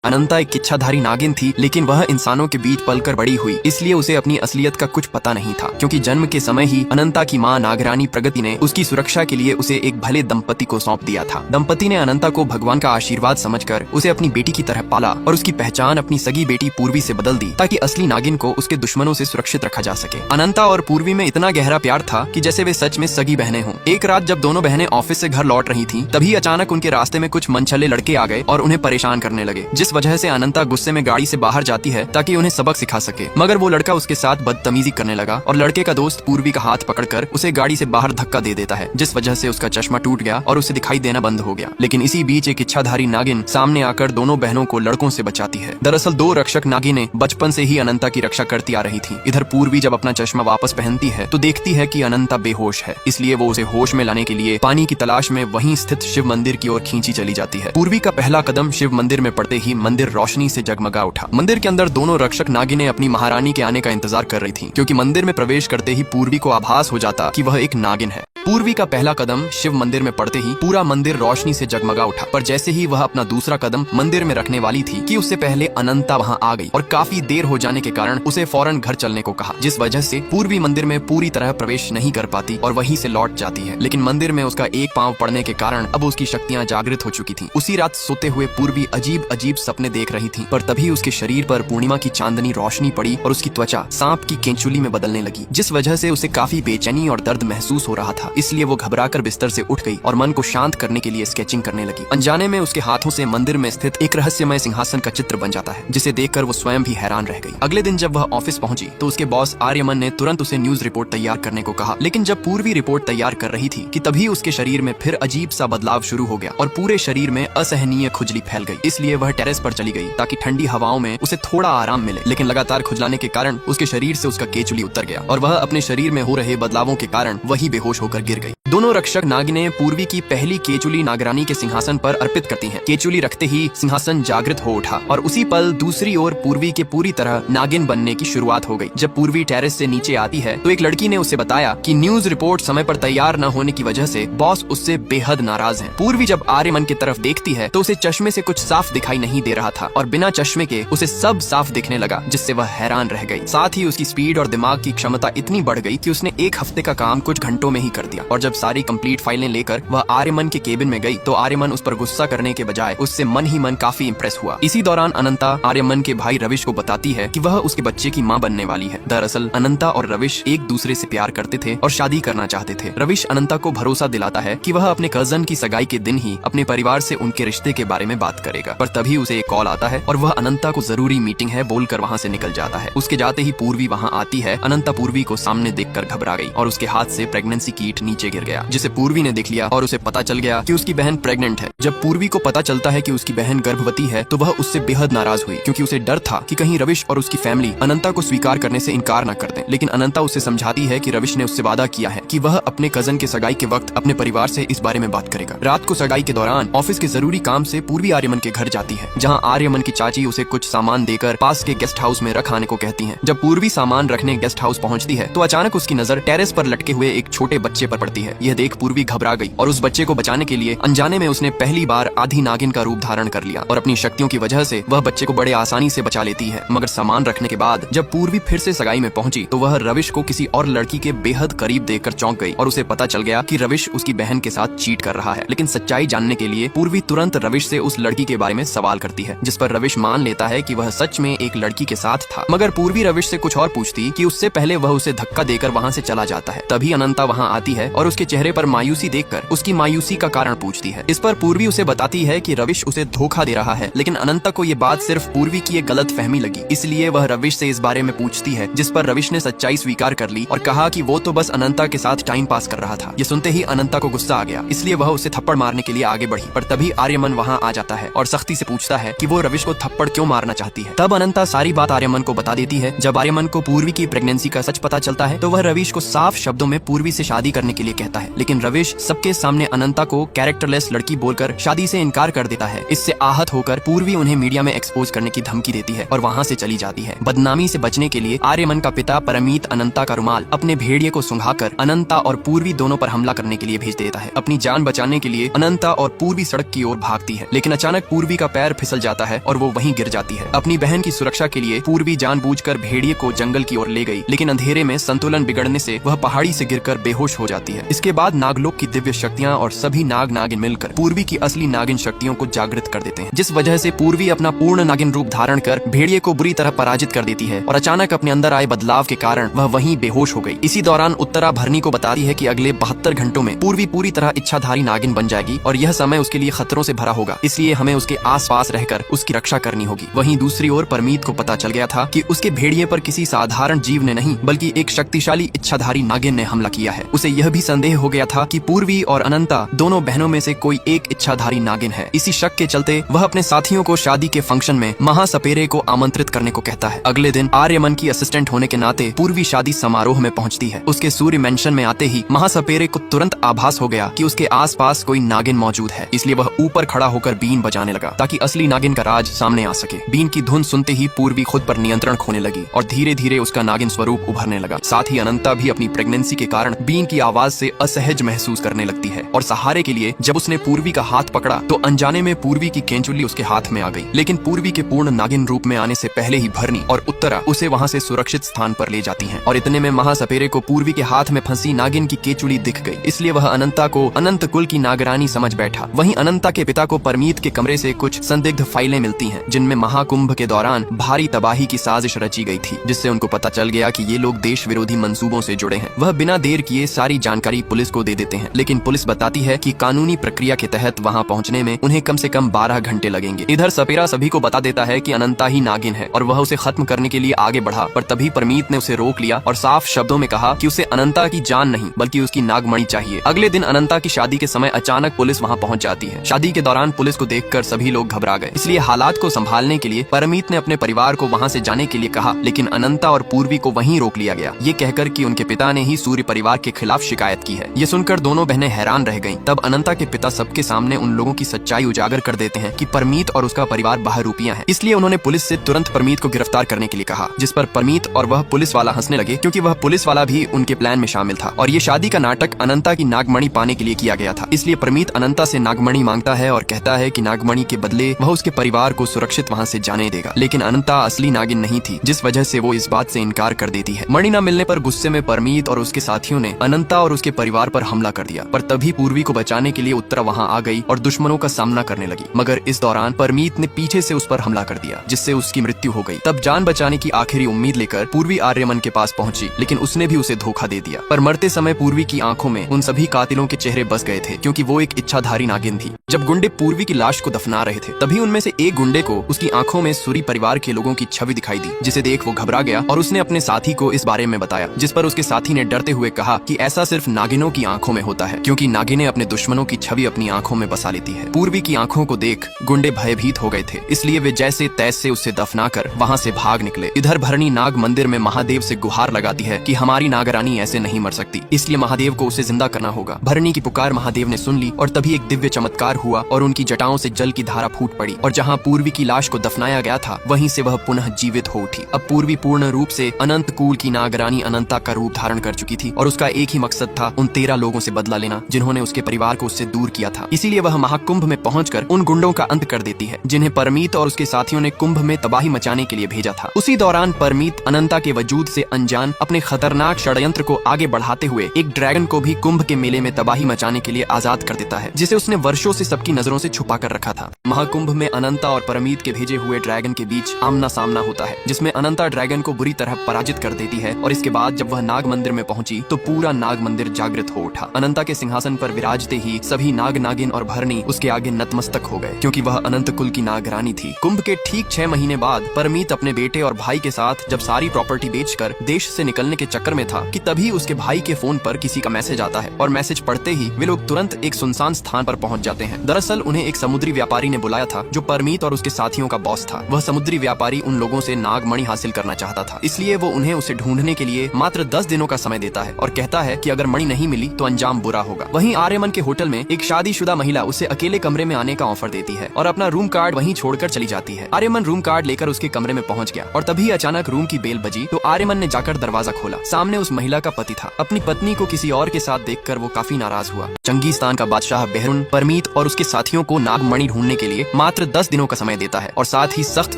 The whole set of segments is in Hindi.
अनंता एक इच्छाधारी नागिन थी, लेकिन वह इंसानों के बीच पलकर बड़ी हुई, इसलिए उसे अपनी असलियत का कुछ पता नहीं था। क्योंकि जन्म के समय ही अनंता की माँ नागरानी प्रगति ने उसकी सुरक्षा के लिए उसे एक भले दंपति को सौंप दिया था। दंपति ने अनंता को भगवान का आशीर्वाद समझकर उसे अपनी बेटी की तरह पाला और उसकी पहचान अपनी सगी बेटी पूर्वी से बदल दी, ताकि असली नागिन को उसके दुश्मनों से सुरक्षित रखा जा सके। अनंता और पूर्वी में इतना गहरा प्यार था कि जैसे वे सच में सगी बहनें हों। एक रात जब दोनों बहनें ऑफिस से घर लौट रही थीं, तभी अचानक उनके रास्ते में कुछ मनचले लड़के आ गए और उन्हें परेशान करने लगे, जिस वजह से अनंता गुस्से में गाड़ी से बाहर जाती है ताकि उन्हें सबक सिखा सके। मगर वो लड़का उसके साथ बदतमीजी करने लगा और लड़के का दोस्त पूर्वी का हाथ पकड़कर उसे गाड़ी से बाहर धक्का दे देता है, जिस वजह से उसका चश्मा टूट गया और उसे दिखाई देना बंद हो गया। लेकिन इसी बीच एक इच्छाधारी नागिन सामने आकर दोनों बहनों को लड़कों से बचाती है। दरअसल दो रक्षक नागिनें बचपन से ही अनंता की रक्षा करती आ रही थी। इधर पूर्वी जब अपना चश्मा वापस पहनती है तो देखती है कि अनंता बेहोश है, इसलिए वो उसे होश में लाने के लिए पानी की तलाश में वहीं स्थित शिव मंदिर की ओर खींची चली जाती है। पूर्वी का पहला कदम शिव मंदिर में पड़ते ही मंदिर रोशनी से जगमगा उठा। मंदिर के अंदर दोनों रक्षक नागिनें अपनी महारानी के आने का इंतजार कर रही थीं, क्योंकि मंदिर में प्रवेश करते ही पूर्वी को आभास हो जाता कि वह एक नागिन है। पूर्वी का पहला कदम शिव मंदिर में पड़ते ही पूरा मंदिर रोशनी से जगमगा उठा, पर जैसे ही वह अपना दूसरा कदम मंदिर में रखने वाली थी कि उससे पहले अनंता वहां आ गई और काफी देर हो जाने के कारण उसे फौरन घर चलने को कहा, जिस वजह से पूर्वी मंदिर में पूरी तरह प्रवेश नहीं कर पाती और वहीं से लौट जाती है। लेकिन मंदिर में उसका एक पांव पड़ने के कारण अब उसकी शक्तियां जागृत हो चुकी थीं। उसी रात सोते हुए पूर्वी अजीब अजीब सपने देख रही थी, पर तभी उसके शरीर पर पूर्णिमा की चांदनी रोशनी पड़ी और उसकी त्वचा सांप की केंचुली में बदलने लगी, जिस वजह से उसे काफी बेचैनी और दर्द महसूस हो रहा था। इसलिए वो घबराकर बिस्तर से उठ गई और मन को शांत करने के लिए स्केचिंग करने लगी। अनजाने में उसके हाथों से मंदिर में स्थित एक रहस्यमय सिंहासन का चित्र बन जाता है, जिसे देखकर वो स्वयं भी हैरान रह गई। अगले दिन जब वह ऑफिस पहुंची तो उसके बॉस आर्यमन ने तुरंत उसे न्यूज रिपोर्ट तैयार करने को कहा। लेकिन जब पूर्वी रिपोर्ट तैयार कर रही थी कि तभी उसके शरीर में फिर अजीब सा बदलाव शुरू हो गया और पूरे शरीर में असहनीय खुजली फैल गई। इसलिए वह टेरेस पर चली गई ताकि ठंडी हवाओं में उसे थोड़ा आराम मिले। लेकिन लगातार खुजलाने के कारण उसके शरीर से उसका केचुली उतर गया और वह अपने शरीर में हो रहे बदलावों के कारण वही बेहोश होकर गिर गई। दोनों रक्षक नागिनें पूर्वी की पहली केचुली नागरानी के सिंहासन पर अर्पित करती हैं। केचुली रखते ही सिंहासन जागृत हो उठा और उसी पल दूसरी ओर पूर्वी के पूरी तरह नागिन बनने की शुरुआत हो गई। जब पूर्वी टेरेस से नीचे आती है तो एक लड़की ने उसे बताया कि न्यूज रिपोर्ट समय पर तैयार न होने की वजह से बॉस उससे बेहद नाराज हैं। पूर्वी जब आर्यमन की तरफ देखती है तो उसे चश्मे से कुछ साफ दिखाई नहीं दे रहा था और बिना चश्मे के उसे सब साफ दिखने लगा, जिससे वह हैरान रह गई। साथ ही उसकी स्पीड और दिमाग की क्षमता इतनी बढ़ गई कि उसने एक हफ्ते का काम कुछ घंटों में ही कर दिया। और जब सारी कंप्लीट फाइलें लेकर वह आर्यमन के केबिन में गई तो आर्यमन उस पर गुस्सा करने के बजाय उससे मन ही मन काफी इंप्रेस हुआ। इसी दौरान अनंता आर्यमन के भाई रविश को बताती है कि वह उसके बच्चे की मां बनने वाली है। दरअसल अनंता और रविश एक दूसरे से प्यार करते थे और शादी करना चाहते थे। रविश अनंता को भरोसा दिलाता है कि वह अपने कजन की सगाई के दिन ही अपने परिवार से उनके रिश्ते के बारे में बात करेगा, पर तभी उसे एक कॉल आता है और वह अनंता को जरूरी मीटिंग है बोलकर वहाँ से निकल जाता है। उसके जाते ही पूर्वी वहाँ आती है। अनंता पूर्वी को सामने देखकर घबरा गई और उसके हाथ से प्रेगनेंसी किट नीचे गिर गया, जिसे पूर्वी ने देख लिया और उसे पता चल गया कि उसकी बहन प्रेग्नेंट है। जब पूर्वी को पता चलता है कि उसकी बहन गर्भवती है तो वह उससे बेहद नाराज हुई, क्योंकि उसे डर था कि कहीं रविश और उसकी फैमिली अनंता को स्वीकार करने से इनकार न कर दें। लेकिन अनंता उसे समझाती है कि रविश ने उससे वादा किया है कि वह अपने कजन के सगाई के वक्त अपने परिवार से इस बारे में बात करेगा। रात को सगाई के दौरान ऑफिस के जरूरी काम से पूर्वी आर्यमन के घर जाती है, जहाँ आर्यमन की चाची उसे कुछ सामान देकर पास के गेस्ट हाउस में रख आने को कहती है। जब पूर्वी सामान रखने गेस्ट हाउस पहुँचती है तो अचानक उसकी नजर टेरेस पर लटके हुए एक छोटे बच्चे पर पड़ती है। यह देख पूर्वी घबरा गई और उस बच्चे को बचाने के लिए अनजाने में उसने पहली बार आधी नागिन का रूप धारण कर लिया और अपनी शक्तियों की वजह से वह बच्चे को बड़े आसानी से बचा लेती है। मगर सामान रखने के बाद जब पूर्वी फिर से सगाई में पहुंची तो वह रविश को किसी और लड़की के बेहद करीब देखकर चौंक गई और उसे पता चल गया कि रविश उसकी बहन के साथ चीट कर रहा है। लेकिन सच्चाई जानने के लिए पूर्वी तुरंत रविश से उस लड़की के बारे में सवाल करती है, जिस पर रविश मान लेता है कि वह सच में एक लड़की के साथ था। मगर पूर्वी रविश से कुछ और पूछती कि उससे पहले वह उसे धक्का देकर वहाँ से चला जाता है। तभी अनंता वहाँ आती है और उसके चेहरे पर मायूसी देखकर उसकी मायूसी का कारण पूछती है। इस पर पूर्वी उसे बताती है कि रविश उसे धोखा दे रहा है। लेकिन अनंता को ये बात सिर्फ पूर्वी की एक गलत फहमी लगी, इसलिए वह रविश से इस बारे में पूछती है, जिस पर रविश ने सच्चाई स्वीकार कर ली और कहा कि वो तो बस अनंता के साथ टाइम पास कर रहा था। ये सुनते ही अनंता को गुस्सा आ गया, इसलिए वह उसे थप्पड़ मारने के लिए आगे बढ़ी, पर तभी आर्यमन वहाँ आ जाता है और सख्ती से पूछता है कि वो रविश को थप्पड़ क्यों मारना चाहती है। तब अनंता सारी बात आर्यमन को बता देती है। जब आर्यमन को पूर्वी की प्रेगनेंसी का सच पता चलता है तो वह रविश को साफ शब्दों में पूर्वी से शादी करने करने के लिए कहता है, लेकिन रविश सबके सामने अनंता को कैरेक्टरलेस लड़की बोलकर शादी से इनकार कर देता है। इससे आहत होकर पूर्वी उन्हें मीडिया में एक्सपोज करने की धमकी देती है और वहाँ से चली जाती है। बदनामी से बचने के लिए आर्यमन का पिता परमीत अनंता का रुमाल अपने भेड़िए को सुंघाकर अनंता और पूर्वी दोनों पर हमला करने के लिए भेज देता है। अपनी जान बचाने के लिए अनंता और पूर्वी सड़क की ओर भागती है, लेकिन अचानक पूर्वी का पैर फिसल जाता है और वो वहीं गिर जाती है। अपनी बहन की सुरक्षा के लिए पूर्वी जानबूझकर भेड़िए को जंगल की ओर ले गई, लेकिन अंधेरे में संतुलन बिगड़ने से वह पहाड़ी से गिरकर बेहोश हो जाती है। इसके बाद नागलोक की दिव्य शक्तियाँ और सभी नाग नागिन मिलकर पूर्वी की असली नागिन शक्तियों को जागृत कर देते हैं, जिस वजह से पूर्वी अपना पूर्ण नागिन रूप धारण कर भेड़िए को बुरी तरह पराजित कर देती है और अचानक अपने अंदर आए बदलाव के कारण वह वहीं बेहोश हो गई। इसी दौरान उत्तरा भरनी को बताती है कि अगले 72 घंटों में पूर्वी पूरी तरह इच्छाधारी नागिन बन जाएगी और यह समय उसके लिए खतरों से भरा होगा, इसलिए हमें उसके आसपास रहकर उसकी रक्षा करनी होगी। वहीं दूसरी ओर परमीत को पता चल गया था कि उसके भेड़िए पर किसी साधारण जीव ने नहीं बल्कि एक शक्तिशाली इच्छाधारी नागिन ने हमला किया है। उसे यह भी संदेह हो गया था कि पूर्वी और अनंता दोनों बहनों में से कोई एक इच्छाधारी नागिन है। इसी शक के चलते वह अपने साथियों को शादी के फंक्शन में महासपेरे को आमंत्रित करने को कहता है। अगले दिन आर्यमन की असिस्टेंट होने के नाते पूर्वी शादी समारोह में पहुंचती है। उसके सूर्य मेंशन में आते ही महासपेरे को तुरंत आभास हो गया कि उसके आसपास कोई नागिन मौजूद है, इसलिए वह ऊपर खड़ा होकर बीन बजाने लगा ताकि असली नागिन का राज सामने आ सके। बीन की धुन सुनते ही पूर्वी खुद पर नियंत्रण खोने लगी और धीरे धीरे उसका नागिन स्वरूप उभरने लगा। साथ ही अनंता भी अपनी प्रेगनेंसी के कारण बीन की आवाज से असहज महसूस करने लगती है और सहारे के लिए जब उसने पूर्वी का हाथ पकड़ा तो अनजाने में पूर्वी की केंचुली उसके हाथ में आ गई। लेकिन पूर्वी के पूर्ण नागिन रूप में आने से पहले ही भरनी और उत्तरा उसे वहां से सुरक्षित स्थान पर ले जाती हैं और इतने में महासपेरे को पूर्वी के हाथ में फंसी नागिन की केचुली दिख गई, इसलिए वह अनंता को अनंत कुल की नागरानी समझ बैठा। वहीं अनंता के पिता को परमीत के कमरे से कुछ संदिग्ध फाइलें मिलती हैं जिनमें महाकुंभ के दौरान भारी तबाही की साजिश रची गई थी, जिससे उनको पता चल गया कि ये लोग देश विरोधी मंसूबों से जुड़े हैं। वह बिना देर किए सारी जानकारी पुलिस को दे देते हैं, लेकिन पुलिस बताती है कि कानूनी प्रक्रिया के तहत वहां पहुंचने में उन्हें कम से कम 12 घंटे लगेंगे। इधर सपेरा सभी को बता देता है कि अनंता ही नागिन है और वह उसे खत्म करने के लिए आगे बढ़ा, पर तभी परमीत ने उसे रोक लिया और साफ शब्दों में कहा कि उसे अनंता की जान नहीं बल्कि उसकी नागमणि चाहिए। अगले दिन अनंता की शादी के समय अचानक पुलिस वहां पहुंच जाती है। शादी के दौरान पुलिस को देखकर सभी लोग घबरा गए, इसलिए हालात को संभालने के लिए परमीत ने अपने परिवार को वहां से जाने के लिए कहा, लेकिन अनंता और पूर्वी को वहीं रोक लिया गया, ये कहकर कि उनके पिता ने ही सूर्य परिवार के खिलाफ शिकायत की है। ये सुनकर दोनों बहनें हैरान रह गईं। तब अनंता के पिता सबके सामने उन लोगों की सच्चाई उजागर कर देते हैं कि परमीत और उसका परिवार बहरूपियां हैं, इसलिए उन्होंने पुलिस से तुरंत परमीत को गिरफ्तार करने के लिए कहा, जिस पर परमीत और वह पुलिस वाला हंसने लगे क्योंकि वह पुलिस वाला भी उनके प्लान में शामिल था और ये शादी का नाटक अनंता की नागमणि पाने के लिए किया गया था। इसलिए परमीत अनंता से नागमणि मांगता है और कहता है कि नागमणि के बदले वह उसके परिवार को सुरक्षित वहां से जाने देगा, लेकिन अनंता असली नागिन नहीं थी, जिस वजह से वो इस बात से इनकार कर देती है। मणि न मिलने पर गुस्से में परमीत और उसके साथियों ने अनंता और उसके परिवार पर हमला कर दिया, पर तभी पूर्वी को बचाने के लिए उत्तरा वहां आ गई और दुश्मनों का सामना करने लगी, मगर इस दौरान परमीत ने पीछे से उस पर हमला कर दिया, जिससे उसकी मृत्यु हो गई। तब जान बचाने की आखिरी उम्मीद लेकर पूर्वी आर्यमन के पास पहुंची, लेकिन उसने भी उसे धोखा दे दिया। पर मरते समय पूर्वी की आंखों में उन सभी कातिलों के चेहरे बस गए थे, क्योंकि वो एक इच्छाधारी नागिन थी। जब गुंडे पूर्वी की लाश को दफना रहे थे, तभी उनमें से एक गुंडे को उसकी आंखों में सूरी परिवार के लोगों की छवि दिखाई दी, जिसे देख वो घबरा गया और उसने अपने साथी को इस बारे में बताया, जिस पर उसके साथी ने डरते हुए कहा कि ऐसा सिर्फ नागिनों की आंखों में होता है, क्योंकि नागिनें अपने दुश्मनों की छवि अपनी आंखों में बसा लेती है। पूर्वी की आंखों को देख गुंडे भयभीत हो गए थे, इसलिए वे जैसे तैसे उसे दफनाकर वहां से भाग निकले। इधर भरणी नाग मंदिर में महादेव से गुहार लगाती है कि हमारी नागरानी ऐसे नहीं मर सकती, इसलिए महादेव को उसे जिंदा करना होगा। भरणी की पुकार महादेव ने सुन ली और तभी एक दिव्य चमत्कार हुआ और उनकी जटाओं से जल की धारा फूट पड़ी और जहां पूर्वी की लाश को दफनाया गया था वहीं से वह पुनः जीवित हो उठी। अब पूर्वी पूर्ण रूप से अनंत कूल की नागरानी अनंता का रूप धारण कर चुकी थी और उसका एक ही मकसद था उन 13 लोगों से बदला लेना जिन्होंने उसके परिवार को उससे दूर किया था। इसीलिए वह महाकुंभ में पहुंचकर उन गुंडों का अंत कर देती है जिन्हें परमीत और उसके साथियों ने कुंभ में तबाही मचाने के लिए भेजा था। उसी दौरान परमीत अनंता के वजूद से अनजान अपने खतरनाक षड्यंत्र को आगे बढ़ाते हुए एक ड्रैगन को भी कुंभ के मेले में तबाही मचाने के लिए आजाद कर देता है, जिसे उसने वर्षों से सबकी नजरों से छुपा कर रखा था। महाकुंभ में अनंता और परमीत के भेजे हुए ड्रैगन के बीच आमना सामना होता है, जिसमें अनंता ड्रैगन को बुरी तरह पराजित कर देती है और इसके बाद जब वह नाग मंदिर में पहुंची तो पूरा नाग मंदिर जागृत हो उठा। अनंता के सिंहासन पर विराजते ही सभी नाग नागिन और भरणी उसके आगे नतमस्तक हो गए, क्योंकि वह अनंत कुल की नागरानी थी। कुंभ के ठीक 6 महीने बाद परमीत अपने बेटे और भाई के साथ जब सारी प्रॉपर्टी बेचकर देश से निकलने के चक्कर में था कि तभी उसके भाई के फोन पर किसी का मैसेज आता है और मैसेज पढ़ते ही वे लोग तुरंत एक सुनसान स्थान पर पहुंच जाते हैं। दरअसल उन्हें एक समुद्री व्यापारी ने बुलाया था जो परमीत और उसके साथियों का बॉस था। वह समुद्री व्यापारी उन लोगों से नागमणि हासिल करना चाहता था, इसलिए वो उन्हें उसे ढूंढने के लिए मात्र 10 दिनों का समय देता है और कहता है कि अगर मणि नहीं मिली तो अंजाम बुरा होगा। वहीं आर्यमन के होटल में एक शादीशुदा महिला उसे अकेले कमरे में आने का ऑफर देती है और अपना रूम कार्ड वहीं छोड़कर चली जाती है। आर्यमन रूम कार्ड लेकर उसके कमरे में पहुंच गया और तभी अचानक रूम की बेल बजी तो आर्यमन ने जाकर दरवाजा खोला। सामने उस महिला का पति था। अपनी पत्नी को किसी और के साथ देखकर वो काफी नाराज हुआ। चंगीस्तान का बादशाह बेहरुन परमीत और उसके साथियों को नागमणि ढूंढने के लिए मात्र 10 दिनों का समय देता है और साथ ही सख्त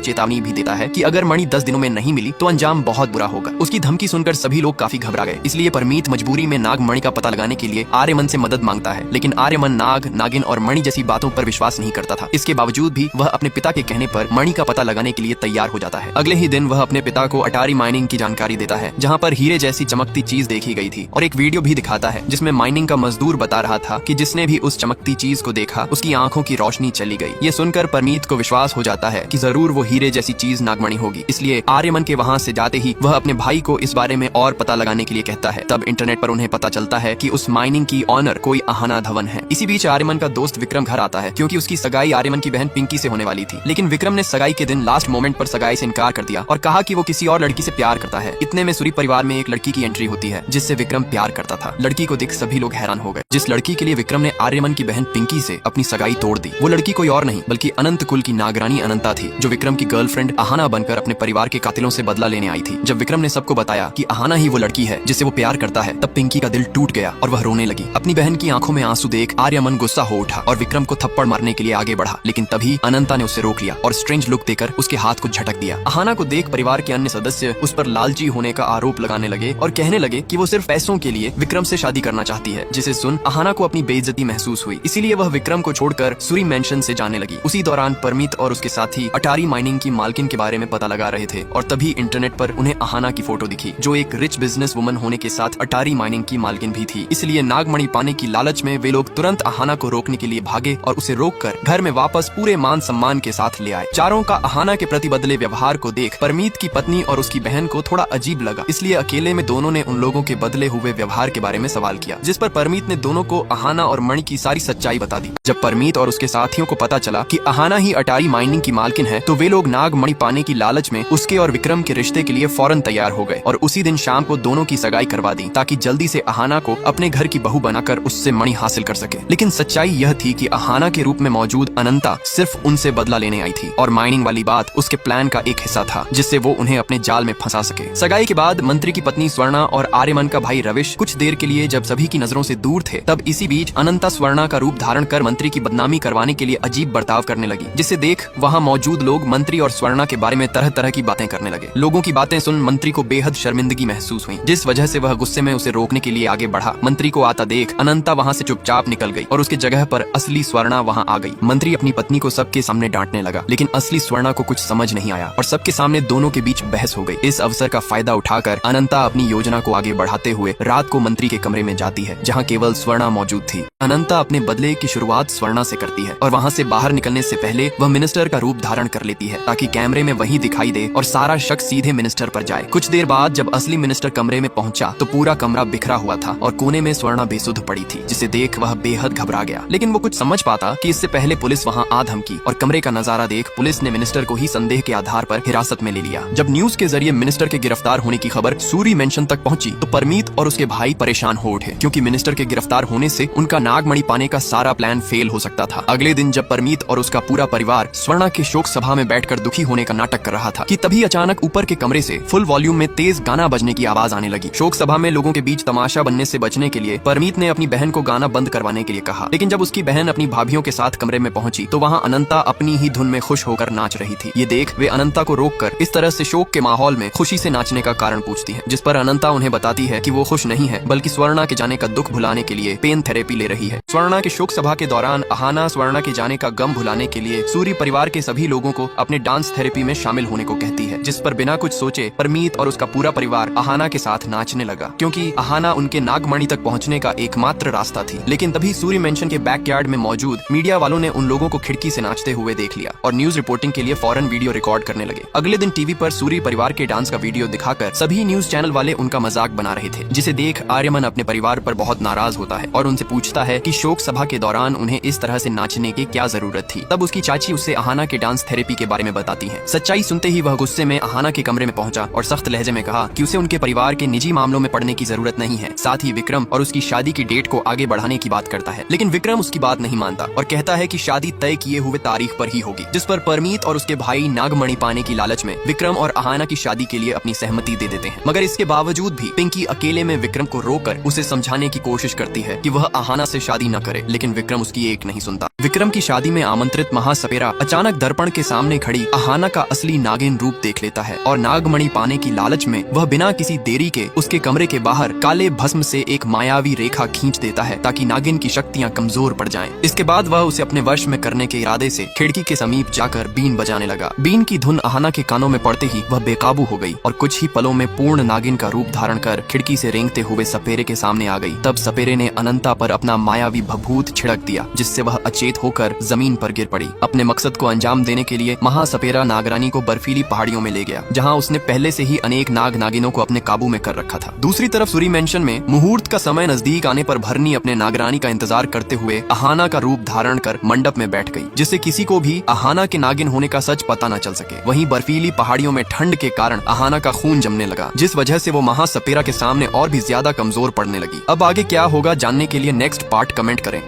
चेतावनी भी देता है कि अगर मणि 10 दिनों में नहीं मिली तो अंजाम बहुत बुरा होगा। उसकी धमकी सुनकर सभी लोग काफी घबरा गए। इसलिए परमीत मजबूरी में नागमणि का पता लगाने के लिए आर्यमन से मदद मांगता है, लेकिन आर्यमन नाग, नागिन और मणि जैसी बातों पर विश्वास नहीं करता था। इसके बावजूद भी वह अपने पिता के कहने पर मणि का पता लगाने के लिए तैयार हो जाता है। अगले ही दिन वह अपने पिता को अटारी माइनिंग की जानकारी देता है, जहाँ पर हीरे जैसी चमकती चीज देखी गई थी, और एक वीडियो भी दिखाता है जिसमें माइनिंग का मजदूर बता रहा था कि जिसने भी उस चमकती चीज को देखा उसकी आंखों की रोशनी चली गई। ये सुनकर परमीत को विश्वास हो जाता है कि जरूर वो हीरे जैसी चीज नागमणि होगी। इसलिए आर्यमन के वहाँ से जाते ही वह अपने भाई को इस बारे में और पता लगाने के लिए कहता है। तब इंटरनेट पर उन्हें पता चलता है कि उस माइनिंग की ऑनर कोई अहाना धवन है। इसी बीच आर्यमन का दोस्त विक्रम घर आता है, क्योंकि उसकी सगाई आर्यमन की बहन पिंकी से होने वाली थी। लेकिन विक्रम ने सगाई के दिन लास्ट मोमेंट पर सगाई से इनकार कर दिया और कहा कि वो किसी और लड़की से प्यार करता है। इतने में सूरी परिवार में एक लड़की की एंट्री होती है जिससे विक्रम प्यार करता था। लड़की को देख सभी लोग हैरान हो गए। जिस लड़की के लिए विक्रम ने आर्यमन की बहन पिंकी से अपनी सगाई तोड़ दी, वो लड़की कोई और नहीं बल्कि अनंत कुल की नागरानी अनंता थी, जो विक्रम की गर्लफ्रेंड अहाना बनकर अपने परिवार के कातिलों से बदला लेने आई थी। जब विक्रम ने सबको बताया कि अहाना ही वो लड़की है जिससे वो प्यार करता है, तब पिंकी का दिल टूट गया और वह रोने लगी। अपनी बहन की आंखों में आंसू देख आर्यमन गुस्सा हो उठा और विक्रम को थप्पड़ मारने के लिए आगे बढ़ा, लेकिन तभी अनंता ने उसे रोक लिया और स्ट्रेंज लुक देकर उसके हाथ को झटक दिया। अहाना को देख परिवार के अन्य सदस्य उस पर लालची होने का आरोप लगाने लगे और कहने लगे कि वो सिर्फ पैसों के लिए विक्रम से शादी करना चाहती है, जिसे सुन अहाना को अपनी बेइज्जती महसूस हुई। इसीलिए वह विक्रम को छोड़कर सूरी मेंशन से जाने लगी। उसी दौरान परमीत और उसके साथी अटारी माइनिंग की मालकिन के बारे में पता लगा रहे थे और तभी इंटरनेट पर उन्हें अहाना की फोटो दिखी, जो एक रिच बिजनेस वुमन होने के साथ अटारी माइनिंग की मालकिन भी थी। इसलिए नागमणि पाने की लालच में वे लोग तुरंत अहाना को रोकने के लिए भागे और उसे रोककर घर में वापस पूरे मान सम्मान के साथ ले आए। चारों का अहाना के प्रति बदले व्यवहार को देख परमीत की पत्नी और उसकी बहन को थोड़ा अजीब लगा। इसलिए अकेले में दोनों ने उन लोगों के बदले हुए व्यवहार के बारे में सवाल किया, जिस पर परमीत ने दोनों को अहाना और मणि की सारी सच्चाई बता दी। जब परमीत और उसके साथियों को पता चला कि अहाना ही अटारी माइनिंग की मालकिन है, तो वे लोग नागमणि पाने की लालच में उसके और विक्रम के रिश्ते के लिए फौरन तैयार हो गए और उसी दिन शाम को दोनों की सगाई करवा दी, ताकि जल्दी से अहाना को अपने घर की बहू बनाकर उससे मणि हासिल कर सके। लेकिन सच्चाई यह थी कि अहाना के रूप में मौजूद अनंता सिर्फ उनसे बदला लेने आई थी और माइनिंग वाली बात उसके प्लान का एक हिस्सा था, जिससे वो उन्हें अपने जाल में फंसा सके। सगाई के बाद मंत्री की पत्नी स्वर्णा और आर्यमन का भाई रविश कुछ देर के लिए जब सभी की नजरों से दूर थे, तब इसी बीच अनंता स्वर्णा का रूप धारण कर मंत्री की बदनामी करवाने के लिए अजीब बर्ताव करने लगी, जिसे देख वहाँ मौजूद लोग मंत्री और स्वर्णा के बारे में तरह तरह की बातें करने लगे। लोगों की बातें सुन मंत्री को बेहद शर्मिंदगी महसूस हुई, जिस वजह से वह गुस्से में उसे रोकने के लिए आगे बढ़ा। मंत्री को आता देख अनंता वहाँ से चुपचाप निकल गई और उसके जगह पर असली स्वर्णा वहाँ आ गई। मंत्री अपनी पत्नी को सबके सामने डांटने लगा, लेकिन असली स्वर्णा को कुछ समझ नहीं आया और सबके सामने दोनों के बीच बहस हो गई। इस अवसर का फायदा उठाकर अनंता अपनी योजना को आगे बढ़ाते हुए रात को मंत्री के कमरे में जाती है, जहाँ केवल स्वर्णा मौजूद थी। अनंता अपने बदले की शुरुआत स्वर्णा से करती है और वहाँ से बाहर निकलने से पहले वह मिनिस्टर का रूप धारण कर लेती है, ताकि कैमरे में वही दिखाई दे और सारा शक सीधे मिनिस्टर पर जाए। कुछ देर बाद जब असली मिनिस्टर कमरे में पहुंचा तो पूरा कमरा बिखरा हुआ था और कोने में स्वर्णा बेसुध पड़ी थी, जिसे देख वह बेहद घबरा गया। लेकिन वो कुछ समझ पाता कि इससे पहले पुलिस वहाँ आ धमकी और कमरे का नजारा देख पुलिस ने मिनिस्टर को ही संदेह के आधार पर हिरासत में ले लिया। जब न्यूज के जरिए मिनिस्टर के गिरफ्तार होने की खबर सूरी मेंशन तक पहुंची तो परमीत और उसके भाई परेशान हो उठे, क्योंकि मिनिस्टर के गिरफ्तार होने से उनका नागमणि पाने का सारा प्लान फेल हो सकता था। अगले दिन जब परमीत और उसका पूरा परिवार स्वर्णा के शोक सभा में बैठकर दुखी होने का नाटक कर रहा था कि तभी अचानक ऊपर के कमरे से फुल वॉल्यूम में तेज गाना बजने की आवाज आने लगी। शोक सभा में लोगों के बीच तमाशा बनने से बचने के लिए परमीत ने अपनी बहन को गाना बंद करवाने के लिए कहा, लेकिन जब उसकी बहन अपनी भाभियों के साथ कमरे में पहुंची तो वहाँ अनंता अपनी ही धुन में खुश होकर नाच रही थी। ये देख वे अनंता को रोककर इस तरह से शोक के माहौल में खुशी से नाचने का कारण पूछती है, जिस पर अनंता उन्हें बताती है कि वो खुश नहीं है बल्कि स्वर्णा के जाने का दुख भुलाने के लिए पेन थेरेपी ले रही है। स्वर्णा के शोक सभा के दौरान अहाना स्वर्णा के जाने का गम भुलाने के लिए सूरी परिवार के सभी लोगों को अपने डांस थेरेपी में शामिल होने को कहती है, जिस पर बिना कुछ सोचे परमीत और उसका पूरा परिवार अहाना के साथ नाचने लगा, क्योंकि अहाना उनके नागमणि तक पहुंचने का एकमात्र रास्ता थी। लेकिन तभी सूरी मेंशन के बैकयार्ड में मौजूद मीडिया वालों ने उन लोगों को खिड़की से नाचते हुए देख लिया और न्यूज रिपोर्टिंग के लिए फौरन वीडियो रिकॉर्ड करने लगे। अगले दिन टीवी पर सूरी परिवार के डांस का वीडियो दिखाकर सभी न्यूज चैनल वाले उनका मजाक बना रहे थे, जिसे देख आर्यमन अपने परिवार पर बहुत नाराज होता है और उनसे पूछता है कि शोक सभा के दौरान उन्हें इस तरह से नाचने की क्या जरूरत थी। तब उसकी चाची उससे अहाना के डांस थेरेपी के बारे में बताती है। सच्चाई सुनते ही वह गुस्से में अहाना के कमरे में पहुंचा और सख्त लहजे में कहा कि उसे उनके परिवार के निजी मामलों में पड़ने की जरूरत नहीं है है। साथ ही विक्रम और उसकी शादी की डेट को आगे बढ़ाने की बात करता है, लेकिन विक्रम उसकी बात नहीं मानता और कहता है कि शादी तय किए हुए तारीख पर ही होगी। जिस पर परमीत और उसके भाई नागमणि पाने की लालच में विक्रम और अहाना की शादी के लिए अपनी सहमति दे देते हैं। मगर इसके बावजूद भी पिंकी अकेले में विक्रम को रोककर उसे समझाने की कोशिश करती है कि वह अहाना से शादी न करे, लेकिन विक्रम उसकी एक नहीं सुनता। विक्रम की शादी में आमंत्रित महासपेरा अचानक दर्पण के सामने खड़ी अहाना का असली नागिन रूप देख लेता है और नागमणि पाने की लालच में वह बिना किसी देरी के उसके कमरे के बाहर काले भस्म से एक मायावी रेखा खींच देता है ताकि नागिन की शक्तियां कमजोर पड़ जाएं। इसके बाद वह उसे अपने वश में करने के इरादे से खिड़की के समीप जाकर बीन बजाने लगा। बीन की धुन अहाना के कानों में पड़ते ही वह बेकाबू हो गई और कुछ ही पलों में पूर्ण नागिन का रूप धारण कर खिड़की से रेंगते हुए सपेरे के सामने आ गई। तब सपेरे ने अनंता पर अपना मायावी भभूत छिड़क दिया, जिससे वह अचेत होकर जमीन पर गिर पड़ी। अपने मकसद को अंजाम देने के लिए महासपेरा नागरानी को बर्फीली पहाड़ियों में ले गया, जहाँ उसने पहले से ही अनेक नाग नागिनों को अपने काबू में कर रखा था। दूसरी तरफ सूरी मेंशन में मुहूर्त का समय नजदीक आने पर भरनी अपने नागरानी का इंतजार करते हुए अहाना का रूप धारण कर मंडप में बैठ गई, जिससे किसी को भी अहाना के नागिन होने का सच पता न चल सके। वहीं बर्फीली पहाड़ियों में ठंड के कारण अहाना का खून जमने लगा, जिस वजह से वो महासपेरा के सामने और भी ज्यादा कमजोर पड़ने लगी। अब आगे क्या होगा जानने के लिए नेक्स्ट पार्ट कमेंट करें।